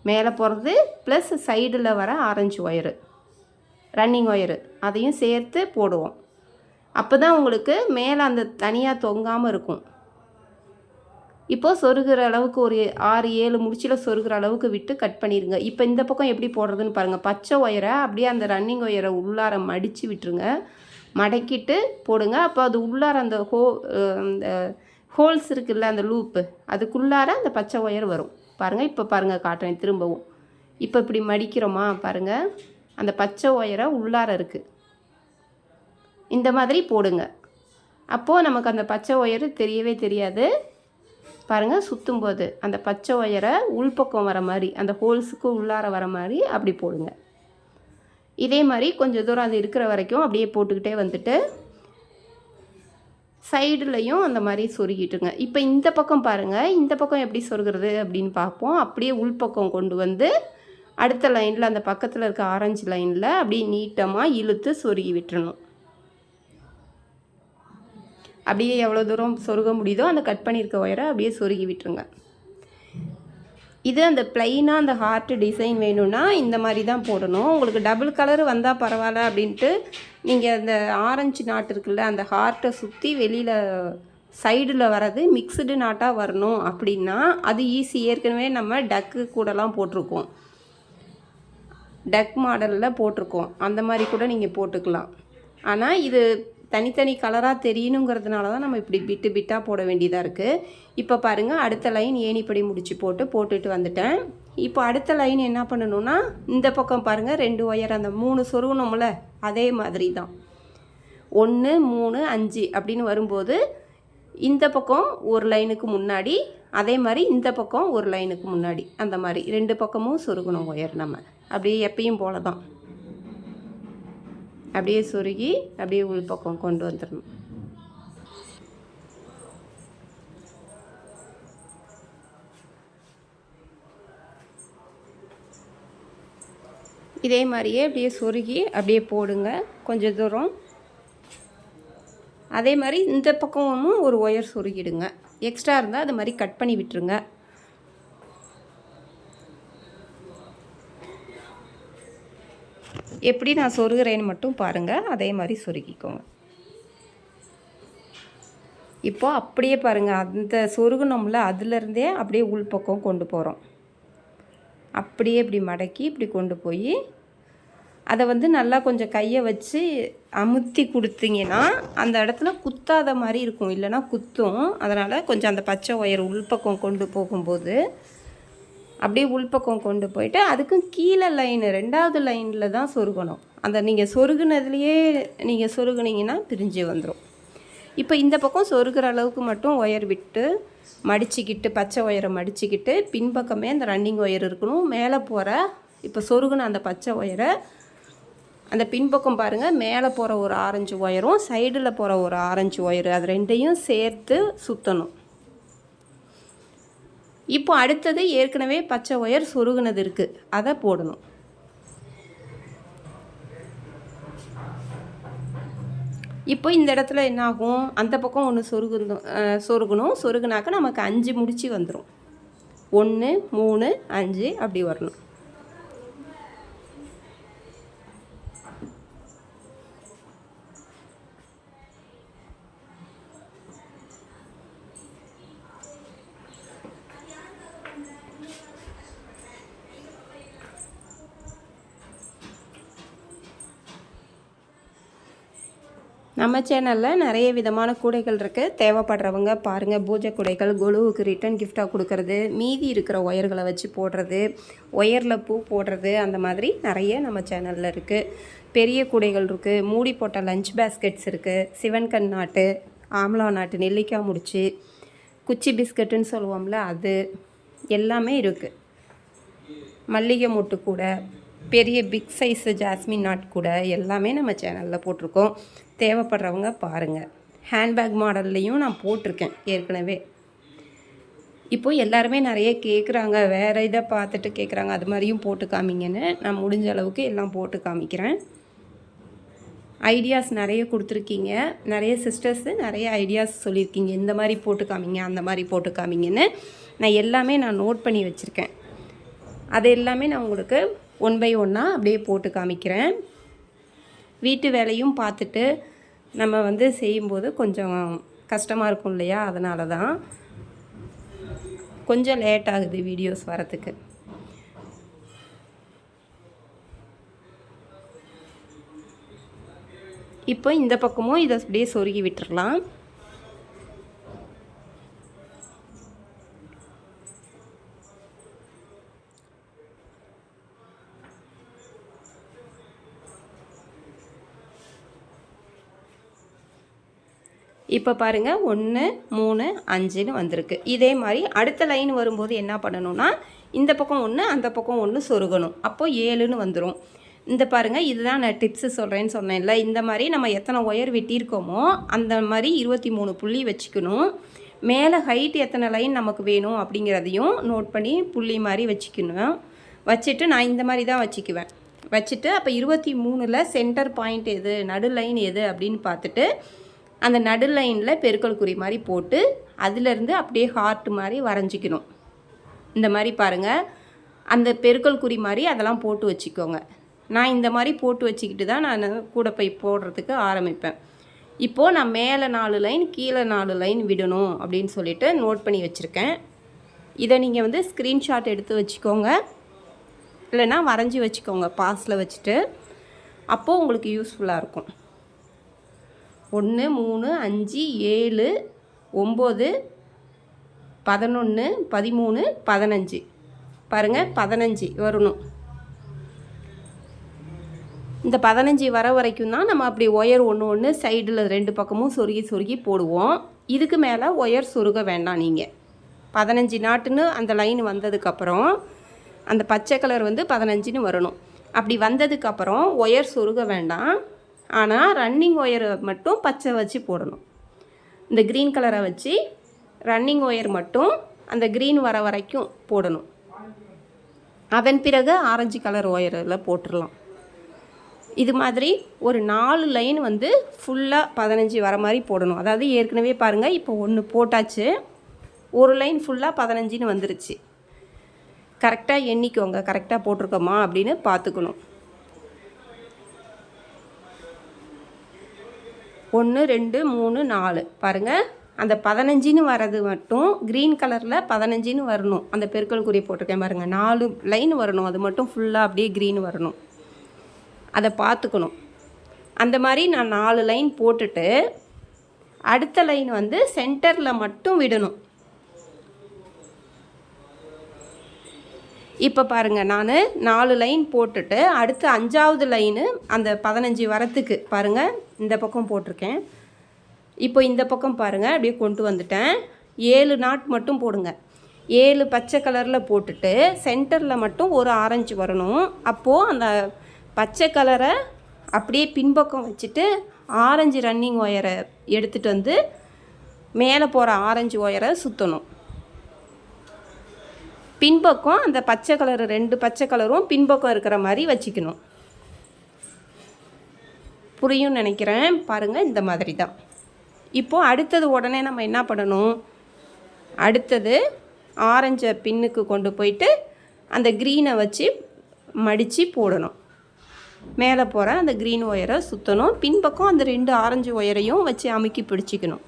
மேலே போகிறது ப்ளஸ் சைடில் வர ஆரஞ்சு ஒயரு ரன்னிங் ஒயரு அதையும் சேர்த்து போடுவோம். அப்போ தான் உங்களுக்கு மேலே அந்த தனியாக தொங்காமல் இருக்கும். இப்போது சொருகிற அளவுக்கு ஒரு 6-7 முடிச்சில் சொருகிற அளவுக்கு விட்டு கட் பண்ணிடுங்க. இப்போ இந்த பக்கம் எப்படி போடுறதுன்னு பாருங்கள். பச்சை ஒயரை அப்படியே அந்த ரன்னிங் ஒயரை உள்ளார மடித்து விட்டுருங்க, மடக்கிட்டு போடுங்க. அப்போ அது உள்ளார அந்த ஹோல்ஸ் இருக்குல்ல, அந்த லூப்பு, அதுக்குள்ளார அந்த பச்சை ஒயர் வரும். பாருங்கள், இப்போ பாருங்கள் காட்டுறேன் திரும்பவும். இப்போ இப்படி மடிக்கிறோமா பாருங்கள், அந்த பச்சை ஒயரை உள்ளார இருக்குது. இந்த மாதிரி போடுங்க. அப்போது நமக்கு அந்த பச்சை ஒயரு தெரியவே தெரியாது. பாருங்கள், சுற்றும்போது அந்த பச்சை ஒயரை உள்பக்கம் வர மாதிரி அந்த ஹோல்ஸுக்கு உள்ளார வர மாதிரி அப்படி போடுங்க. இதே மாதிரி கொஞ்சம் தூரம் அது இருக்கிற வரைக்கும் அப்படியே போட்டுக்கிட்டே வந்துட்டு சைடுலையும் அந்த மாதிரி சொருகிட்டுங்க. இப்போ இந்த பக்கம் பாருங்கள், இந்த பக்கம் எப்படி சொருகிறது அப்படின்னு பார்ப்போம். அப்படியே உள்பக்கம் கொண்டு வந்து அடுத்த லைனில் அந்த பக்கத்தில் இருக்க ஆரஞ்சு லைனில் அப்படியே நீட்டமாக இழுத்து சொருகி விட்டுறணும். அப்படியே எவ்வளோ தூரம் சொருக முடியுதோ அந்த கட் பண்ணியிருக்க ஒயரை அப்படியே சொருகி விட்டுருங்க. இது அந்த ப்ளைனாக அந்த ஹார்ட் டிசைன் வேணும்னா இந்த மாதிரி தான் போடணும். உங்களுக்கு டபுள் கலர் வந்தால் பரவாயில்ல அப்படின்ட்டு நீங்கள் அந்த ஆரஞ்சு நாட்டு இருக்குல்ல, அந்த ஹார்ட்டை சுற்றி வெளியில் சைடில் வர்றது மிக்சடு நாட்டாக வரணும் அப்படின்னா அது ஈஸி. ஏற்கனவே நம்ம டக்கு கூடலாம் போட்டிருக்கோம், டக் மாடலில் போட்டிருக்கோம். அந்த மாதிரி கூட நீங்கள் போட்டுக்கலாம். ஆனால் இது தனித்தனி கலராக தெரியணுங்கிறதுனால தான் நம்ம இப்படி பிட்டு பிட்டாக போட வேண்டியதாக இருக்குது. இப்போ பாருங்கள், அடுத்த லைன் ஏணிப்படி முடிச்சு போட்டுட்டு வந்துட்டேன். இப்போ அடுத்த லைன் என்ன பண்ணணுன்னா, இந்த பக்கம் பாருங்கள் 2 ஒயர் அந்த 3 சொருகணும்ல, அதே மாதிரி தான் 1 3 5 அப்படின்னு வரும்போது இந்த பக்கம் ஒரு லைனுக்கு முன்னாடி, அதே மாதிரி இந்த பக்கம் ஒரு லைனுக்கு முன்னாடி, அந்த மாதிரி 2 பக்கமும் சொருகணும் ஒயர். நம்ம அப்படியே எப்பயும் போல தான் அப்படியே சொருகி அப்படியே உள்பக்கம் கொண்டு வந்துடணும். இதே மாதிரியே அப்படியே சொருகி அப்படியே போடுங்க கொஞ்சம் தூரம். அதே மாதிரி இந்த பக்கமும் ஒரு ஒயர் சொருகிடுங்க. எக்ஸ்ட்ரா இருந்தால் அது மாதிரி கட் பண்ணி விட்டுருங்க. எப்படி நான் சொருகிறேன்னு மட்டும் பாருங்கள், அதே மாதிரி சொருகிக்கோங்க. இப்போ அப்படியே பாருங்கள், அந்த சொருகணும்ல அதுலேருந்தே அப்படியே உள்பக்கம் கொண்டு போகிறோம். அப்படியே இப்படி மடக்கி இப்படி கொண்டு போய் அதை வந்து நல்லா கொஞ்சம் கையை வச்சு அமுத்தி கொடுத்தீங்கன்னா அந்த இடத்துல குத்தாத மாதிரி இருக்கும், இல்லைன்னா குத்தும். அதனால் கொஞ்சம் அந்த பச்சை ஒயர் உள்பக்கம் கொண்டு போகும்போது அப்படியே உள்பக்கம் கொண்டு போயிட்டு அதுக்கும் கீழே லைனு 2வது லைனில் தான் சொருகணும். அந்த நீங்கள் சொருகுனதுலேயே நீங்கள் சொருகுனீங்கன்னா பிரிஞ்சு வந்துடும். இப்போ இந்த பக்கம் சொருகிற அளவுக்கு மட்டும் ஒயர் விட்டு மடிச்சுக்கிட்டு பச்சை ஒயரை மடிச்சுக்கிட்டு பின்பக்கமே அந்த ரன்னிங் ஒயர் இருக்கணும். மேலே போகிற இப்போ சொருகுன அந்த பச்சை ஒயரை அந்த பின்பக்கம் பாருங்கள், மேலே போகிற ஒரு ஆரஞ்சு ஒயரும் சைடில் போகிற ஒரு ஆரஞ்சு ஒயரு, அது ரெண்டையும் சேர்த்து சுற்றணும். இப்போ அடுத்தது ஏற்கனவே பச்சை ஒயர் சொருகுனது இருக்குது, அதை போடணும். இப்போ இந்த இடத்துல என்ன ஆகும், அந்த பக்கம் ஒன்று சொருகணும். சொருகுனாக்க நமக்கு 5 முடிச்சு வந்துடும். 1 3 5 அப்படி வரணும். நம்ம சேனலில் நிறைய விதமான கூடைகள் இருக்குது. தேவைப்படுறவங்க பாருங்கள். பூஜை கூடைகள், கொலுவுக்கு ரிட்டன் கிஃப்டாக கொடுக்கறது, மீதி இருக்கிற ஒயர்களை வச்சு போடுறது, ஒயரில் பூ போடுறது, அந்த மாதிரி நிறைய நம்ம சேனலில் இருக்குது. பெரிய கூடைகள் இருக்குது, மூடி போட்ட லஞ்ச் பேஸ்கெட்ஸ் இருக்குது, சிவன்கண் நாட்டு, ஆம்லா நாட்டு, நெல்லிக்காய் முடிச்சு, குச்சி பிஸ்கட்டுன்னு சொல்லுவோம்ல, அது எல்லாமே இருக்குது. மல்லிகை மொட்டு கூட, பெரிய பிக் சைஸு ஜாஸ்மின் நாட் கூட எல்லாமே நம்ம சேனலில் போட்டிருக்கோம். தேவைப்படுறவங்க பாருங்கள். ஹேண்ட்பேக் மாடல்லையும் நான் போட்டிருக்கேன் ஏற்கனவே. இப்போது எல்லாருமே நிறைய கேட்குறாங்க, வேறு இதை பார்த்துட்டு கேட்குறாங்க, அது மாதிரியும் போட்டு காமிங்கன்னு. நான் முடிஞ்ச அளவுக்கு எல்லாம் போட்டு காமிக்கிறேன். ஐடியாஸ் நிறைய கொடுத்துருக்கீங்க. நிறைய சிஸ்டர்ஸு நிறைய ஐடியாஸ் சொல்லியிருக்கீங்க, இந்த மாதிரி போட்டு காமிங்க, அந்த மாதிரி போட்டு காமிங்கன்னு. நான் எல்லாமே நோட் பண்ணி வச்சுருக்கேன். அது எல்லாமே நான் உங்களுக்கு 1 by 1 அப்படியே போட்டு காமிக்கிறேன். வீட்டு வேலையும் பார்த்துட்டு நம்ம செய்யும்போது கொஞ்சம் கஷ்டமாக இருக்கும் இல்லையா, அதனால தான் கொஞ்சம் லேட் ஆகுது வீடியோஸ் வரத்துக்கு. இப்போ இந்த பக்கமும் இதை அப்படியே சொருகி விட்டுறலாம். இப்போ பாருங்கள் 1 3 5ன்னு வந்திருக்கு. இதே மாதிரி அடுத்த லைன் வரும்போது என்ன பண்ணணும்னா, இந்த பக்கம் 1 அந்த பக்கம் 1 சொருகணும். அப்போது 7ன்னு வந்துடும். இந்த பாருங்கள், இதுதான் நான் டிப்ஸு சொல்கிறேன்னு சொன்னேன்ல. இந்த மாதிரி நம்ம எத்தனை ஒயர் வெட்டியிருக்கோமோ அந்த மாதிரி 23 புள்ளி வச்சுக்கணும். மேலே ஹைட் எத்தனை லைன் நமக்கு வேணும் அப்படிங்கிறதையும் நோட் பண்ணி புள்ளி மாதிரி வச்சுக்கணும். வச்சுட்டு நான் இந்த மாதிரி தான் வச்சுக்குவேன். வச்சுட்டு அப்போ 23ல் சென்டர் பாயிண்ட் எது, நடு லைன் எது அப்படின்னு பார்த்துட்டு அந்த நடு லைனில் பெருக்கல் குறி மாதிரி போட்டு அதிலேருந்து அப்படியே ஹார்ட் மாதிரி வரைஞ்சிக்கணும். இந்த மாதிரி பாருங்கள், அந்த பெருக்கல் குறி மாதிரி அதெல்லாம் போட்டு வச்சுக்கோங்க. நான் இந்த மாதிரி போட்டு வச்சுக்கிட்டு தான் நான் கூட போய் போடுறதுக்கு ஆரம்பிப்பேன். இப்போது நான் மேலே 4 லைன் கீழே 4 லைன் விடணும் அப்படின்னு சொல்லிட்டு நோட் பண்ணி வச்சுருக்கேன். இதை நீங்கள் ஸ்க்ரீன்ஷாட் எடுத்து வச்சுக்கோங்க, இல்லைன்னா வரைஞ்சி வச்சுக்கோங்க பாஸில் வச்சுட்டு. அப்போது உங்களுக்கு யூஸ்ஃபுல்லாக இருக்கும். 1 3 5 7 9 11 13 15 பாருங்கள், 15 வரணும். இந்த 15 வர வரைக்கும் தான் நம்ம அப்படி ஒயர் ஒன்று சைடில் 2 பக்கமும் சொருகி போடுவோம். இதுக்கு மேலே ஒயர் சொருக வேண்டாம். நீங்கள் 15 நாட்டுன்னு அந்த லைன் வந்ததுக்கப்புறம் அந்த பச்சை கலர் 15ன்னு வரணும். அப்படி வந்ததுக்கப்புறம் ஒயர் சொருக வேண்டாம். ஆனால் ரன்னிங் ஒயரை மட்டும் பச்சை வச்சு போடணும். இந்த க்ரீன் கலரை வச்சு ரன்னிங் ஒயர் மட்டும் அந்த க்ரீன் வர வரைக்கும் போடணும். அதன் பிறகு ஆரஞ்சு கலர் ஒயரில் போட்டுடலாம். இது மாதிரி ஒரு 4 லைன் ஃபுல்லாக 15 வர மாதிரி போடணும். அதாவது ஏற்கனவே பாருங்கள், இப்போ 1 போட்டாச்சு, ஒரு லைன் ஃபுல்லாக 15ன்னு வந்துருச்சு. கரெக்டாக எண்ணிக்கோங்க, கரெக்டாக போட்டிருக்கோமா அப்படின்னு பார்த்துக்கணும். 1 2 3 4 பாருங்கள், அந்த 15ன்னு வர்றது மட்டும் க்ரீன் கலரில் 15ன்னு வரணும். அந்த பெருக்கல் குறி போட்டிருக்கேன் பாருங்கள், 4 லைன் வரணும். அது மட்டும் ஃபுல்லாக அப்படியே க்ரீன் வரணும். அதை பார்த்துக்கணும். அந்த மாதிரி நான் 4 லைன் போட்டுட்டு அடுத்த லைன் சென்டரில் மட்டும் விடணும். இப்போ பாருங்கள், நான் 4 லைன் போட்டுட்டு அடுத்து 5வது லைனு அந்த 15 வரத்துக்கு பாருங்கள் இந்த பக்கம் போட்டிருக்கேன். இப்போ இந்த பக்கம் பாருங்கள் அப்படியே கொண்டு வந்துட்டேன். 7 நாட் மட்டும் போடுங்க. 7 பச்சை கலரில் போட்டுட்டு சென்டரில் மட்டும் ஒரு ஆரஞ்சு வரணும். அப்போது அந்த பச்சை கலரை அப்படியே பின்பக்கம் வச்சுட்டு ஆரஞ்சு ரன்னிங் ஒயரை எடுத்துகிட்டு மேலே போகிற ஆரஞ்சு ஒயரை சுற்றணும். பின்பக்கம் அந்த பச்சை கலர் 2 பச்சை கலரும் பின்பக்கம் இருக்கிற மாதிரி வச்சுக்கணும். புரியும் நினைக்கிறேன். பாருங்கள், இந்த மாதிரி தான். இப்போது அடுத்தது உடனே நம்ம என்ன பண்ணணும், அடுத்தது ஆரஞ்சை பின்னுக்கு கொண்டு போயிட்டு அந்த க்ரீனை வச்சு மடித்து போடணும். மேலே போகிற அந்த க்ரீன் ஒயரை சுற்றணும். பின்பக்கம் அந்த 2 ஆரஞ்சு ஒயரையும் வச்சு அமுக்கி பிடிச்சிக்கணும்.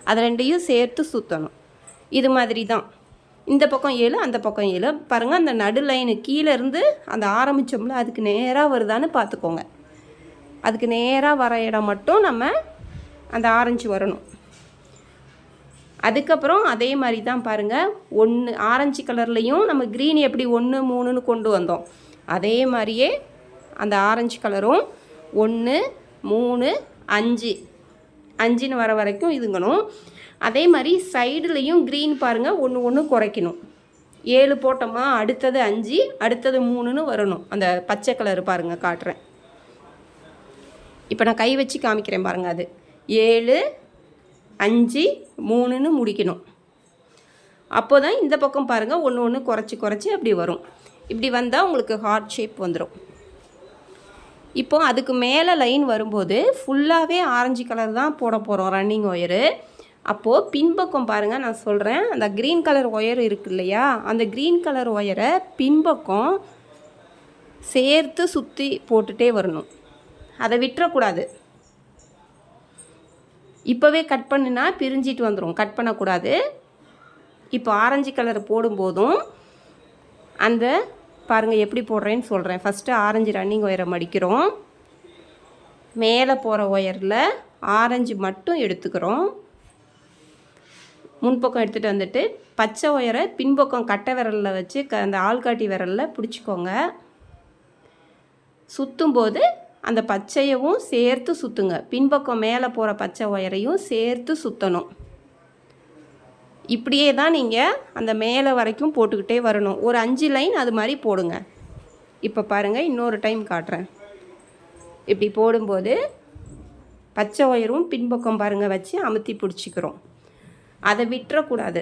அது 2ஐயும் சேர்த்து சுற்றணும். இது மாதிரி தான். இந்த பக்கம் 7 அந்த பக்கம் 7 பாருங்கள். அந்த நடு லைனு கீழே இருந்து அந்த ஆரம்பித்தோம்ல அதுக்கு நேராக வருதான்னு பார்த்துக்கோங்க. அதுக்கு நேராக வர இடம் மட்டும் நம்ம அந்த ஆரஞ்சு வரணும். அதுக்கப்புறம் அதே மாதிரி தான் பாருங்கள், ஒன்று ஆரஞ்சு கலர்லேயும் நம்ம க்ரீன் எப்படி 1 3ன்னு கொண்டு வந்தோம், அதே மாதிரியே அந்த ஆரஞ்சு கலரும் 1 3 5 5ன்னு வர வரைக்கும் இதுங்கணும். அதே மாதிரி சைடுலேயும் க்ரீன் பாருங்கள் 1 1 குறைக்கணும். 7 போட்டோமா, அடுத்தது 5, அடுத்தது 3ன்னு வரணும். அந்த பச்சை கலர் பாருங்கள் காட்டுறேன். இப்போ நான் கை வச்சு காமிக்கிறேன் பாருங்கள். அது 7 5 3ன்னு முடிக்கணும். அப்போ தான் இந்த பக்கம் பாருங்கள் 1 1 குறைச்சி அப்படி வரும். இப்படி வந்தால் உங்களுக்கு ஹார்ட் ஷேப் வந்துடும். இப்போ அதுக்கு மேலே லைன் வரும்போது ஃபுல்லாகவே ஆரஞ்சு கலர் தான் போட போகிறோம் ரன்னிங் ஒயரு. அப்போது பின்பக்கம் பாருங்கள், நான் சொல்கிறேன், அந்த க்ரீன் கலர் ஒயர் இருக்கு இல்லையா, அந்த க்ரீன் கலர் ஒயரை பின்பக்கம் சேர்த்து சுற்றி போட்டுகிட்டே வரணும். அதை விட்டுறக்கூடாது. இப்போவே கட் பண்ணினா பிரிஞ்சிட்டு வந்துடும், கட் பண்ணக்கூடாது. இப்போ ஆரஞ்சு கலர் போடும்போதும் அந்த பாருங்கள் எப்படி போடுறேன்னு சொல்கிறேன். ஃபஸ்ட்டு ஆரஞ்சு ரன்னிங் ஒயரை மடிக்கிறோம். மேலே போகிற ஒயரில் ஆரஞ்சு மட்டும் எடுத்துக்கிறோம். முன்பக்கம் எடுத்துகிட்டு வந்துட்டு பச்சை ஒயரை பின்பக்கம் கட்டை விரலில் வச்சு அந்த ஆள்காட்டி விரலில் பிடிச்சிக்கோங்க. சுற்றும்போது அந்த பச்சையவும் சேர்த்து சுற்றுங்க. பின்பக்கம் மேலே போகிற பச்சை ஒயரையும் சேர்த்து சுற்றணும். இப்படியே தான் நீங்கள் அந்த மேலே வரைக்கும் போட்டுக்கிட்டே வரணும். ஒரு 5 லைன் அது மாதிரி போடுங்க. இப்போ பாருங்கள், இன்னொரு டைம் காட்டுறேன். இப்படி போடும்போது பச்சை ஒயரும் பின்பக்கம் பாருங்கள் வச்சு அமுத்தி பிடிச்சிக்கிறோம். அதை விட்டுறக்கூடாது,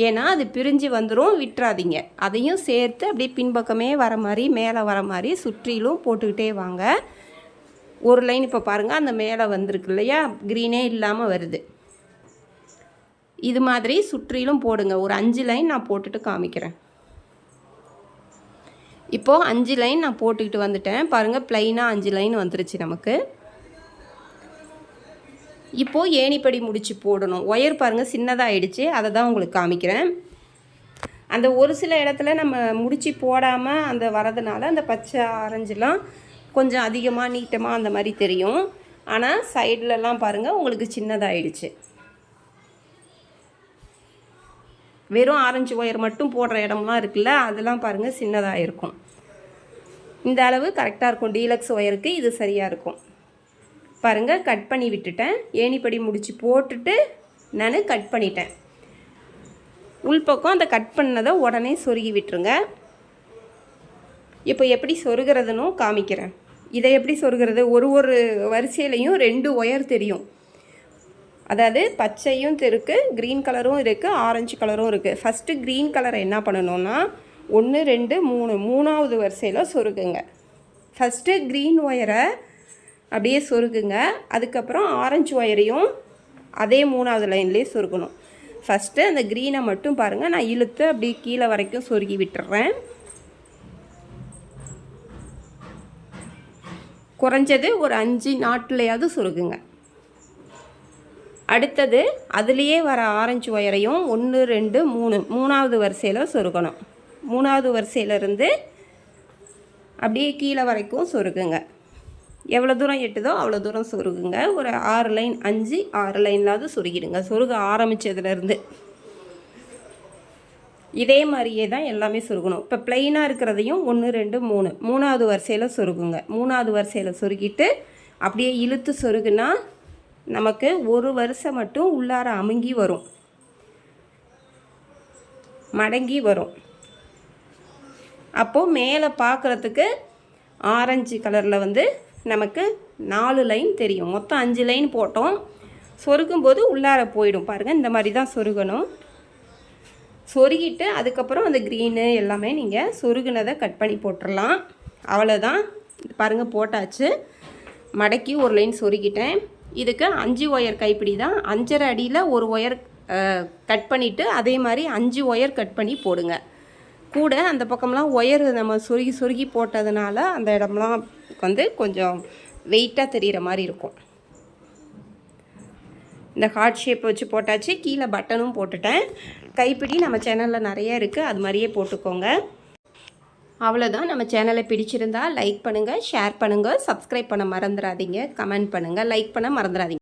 ஏன்னா அது பிரிஞ்சு வந்துடும், விட்டுறாதீங்க. அதையும் சேர்த்து அப்படியே பின்பக்கமே வர மாதிரி மேலே வர மாதிரி சுற்றிலும் போட்டுக்கிட்டே வாங்க. ஒரு லைன் இப்போ பாருங்கள், அந்த மேலே வந்திருக்கு இல்லையா, க்ரீனே இல்லாமல் வருது. இது மாதிரி சுற்றிலும் போடுங்க. ஒரு 5 லைன் நான் போட்டுட்டு காமிக்கிறேன். இப்போது 5 லைன் நான் போட்டுக்கிட்டு வந்துட்டேன் பாருங்கள். ப்ளைனாக 5 லைன் வந்துருச்சு நமக்கு. இப்போது ஏணிப்படி முடிச்சு போடணும். ஒயர் பாருங்கள் சின்னதாக ஆயிடுச்சு, அதை தான் உங்களுக்கு காமிக்கிறேன். அந்த ஒரு சில இடத்துல நம்ம முடிச்சு போடாமல் அந்த வரதுனால அந்த பச்சை ஆரஞ்சுலாம் கொஞ்சம் அதிகமாக நீட்டமாக அந்த மாதிரி தெரியும். ஆனால் சைட்லலாம் பாருங்கள் உங்களுக்கு சின்னதாகிடுச்சு. வெறும் ஆரஞ்சு ஒயர் மட்டும் போடுற இடம்லாம் இருக்குல்ல, அதெல்லாம் பாருங்கள் சின்னதாக இருக்கும். இந்த அளவு கரெக்டாக இருக்கும். டீலக்ஸ் ஒயருக்கு இது சரியாக இருக்கும். பாருங்கள், கட் பண்ணி விட்டுட்டேன். ஏணிப்படி முடிச்சு போட்டுட்டு நான் கட் பண்ணிட்டேன். உள்பக்கம் அந்த கட் பண்ணதை உடனே சொருகி விட்டுருங்க. இப்போ எப்படி சொருகிறதுன்னு காமிக்கிறேன். இதை எப்படி சொருகிறது, ஒரு வரிசையிலையும் 2 ஒயர் தெரியும். அதாவது பச்சையும் இருக்குது, க்ரீன் கலரும் இருக்குது, ஆரஞ்சு கலரும் இருக்குது. ஃபஸ்ட்டு க்ரீன் கலரை என்ன பண்ணணுன்னா 1 2 3 3வது வரிசையில் சொருகுங்க. ஃபஸ்ட்டு க்ரீன் ஒயரை அப்படியே சொருகுங்க. அதுக்கப்புறம் ஆரஞ்சு ஒயரையும் அதே 3வது லைன்லேயே சொருகணும். ஃபஸ்ட்டு அந்த க்ரீனை மட்டும் பாருங்கள், நான் இழுத்து அப்படியே கீழே வரைக்கும் சொருகி விட்டுறேன். குறைஞ்சது ஒரு 5 நாட்லையாவது சொருகுங்க. அடுத்தது அதுலேயே வர ஆரஞ்சு ஒயரையும் 1 2 3 3வது வரிசையில் சொருகணும். 3வது வரிசையிலேருந்து அப்படியே கீழே வரைக்கும் சொருகுங்க. எவ்வளோ தூரம் எட்டுதோ அவ்வளோ தூரம் சொருகுங்க. ஒரு 6 லைன் 5 6 லைன்லாவது சொருகிடுங்க. சொருக ஆரம்பித்ததுலேருந்து இதே மாதிரியே தான் எல்லாமே சொருகணும். இப்போ ப்ளைனாக இருக்கிறதையும் 1 2 3 3வது வரிசையில் சொருகுங்க. 3வது வரிசையில் சொருகிட்டு அப்படியே இழுத்து சொருகுனா நமக்கு ஒரு வரிசை மட்டும் உள்ளார அமுங்கி வரும், மடங்கி வரும். அப்போது மேலே பார்க்குறதுக்கு ஆரஞ்சு கலரில் வந்து நமக்கு 4 லைன் தெரியும். மொத்தம் 5 லைன் போட்டோம். சொருகும்போது உள்ளார போயிடும். பாருங்கள், இந்த மாதிரி தான் சொருகணும். சொருகிட்டு அதுக்கப்புறம் அந்த க்ரீனு எல்லாமே நீங்கள் சொருகுனதை கட் பண்ணி போட்டுடலாம். அவ்வளோதான். பாருங்கள், போட்டாச்சு. மடக்கி ஒரு லைன் சொருகிட்டேன். இதுக்கு 5 ஒயர் கைப்பிடி தான். 5.5 அடியில் ஒரு ஒயர் கட் பண்ணிவிட்டு அதே மாதிரி 5 ஒயர் கட் பண்ணி போடுங்க. கூட அந்த பக்கம்லாம் ஒயர் நம்ம சொருகி போட்டதுனால அந்த இடம்லாம் வந்து கொஞ்சம் வெயிட்டாக தெரிகிற மாதிரி இருக்கும். இந்த ஹார்ட் ஷேப் வச்சு போட்டாச்சு. கீழே பட்டனும் போட்டுட்டேன். கைப்பிடி நம்ம சேனலில் நிறைய இருக்குது, அது மாதிரியே போட்டுக்கோங்க. அவ்வளோதான். நம்ம சேனலை பிடிச்சிருந்தா லைக் பண்ணுங்கள், ஷேர் பண்ணுங்கள், சப்ஸ்கிரைப் பண்ண மறந்துடாதீங்க, கமெண்ட் பண்ணுங்கள், லைக் பண்ண மறந்துடாதீங்க.